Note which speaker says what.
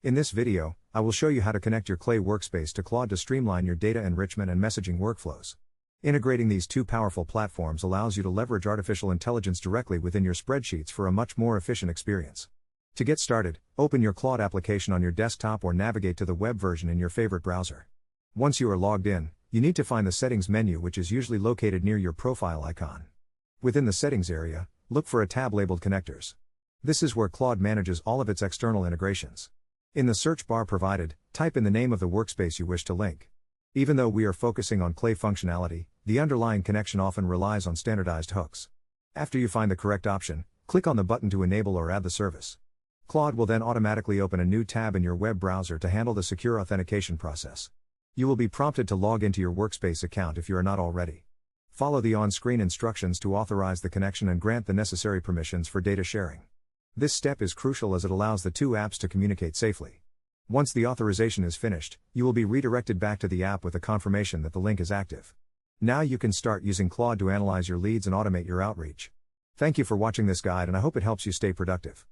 Speaker 1: In this video, I will show you how to connect your Clay Workspace to Claude to streamline your data enrichment and messaging workflows. Integrating these two powerful platforms allows you to leverage artificial intelligence directly within your spreadsheets for a much more efficient experience. To get started, open your Claude application on your desktop or navigate to the web version in your favorite browser. Once you are logged in, you need to find the Settings menu, which is usually located near your profile icon. Within the Settings area, look for a tab labeled Connectors. This is where Claude manages all of its external integrations. In the search bar provided, type in the name of the workspace you wish to link. Even though we are focusing on Clay functionality, the underlying connection often relies on standardized hooks. After you find the correct option, click on the button to enable or add the service. Claude will then automatically open a new tab in your web browser to handle the secure authentication process. You will be prompted to log into your Workspace account if you are not already. Follow the on-screen instructions to authorize the connection and grant the necessary permissions for data sharing. This step is crucial as it allows the two apps to communicate safely. Once the authorization is finished, you will be redirected back to the app with a confirmation that the link is active. Now you can start using Claude to analyze your leads and automate your outreach. Thank you for watching this guide, and I hope it helps you stay productive.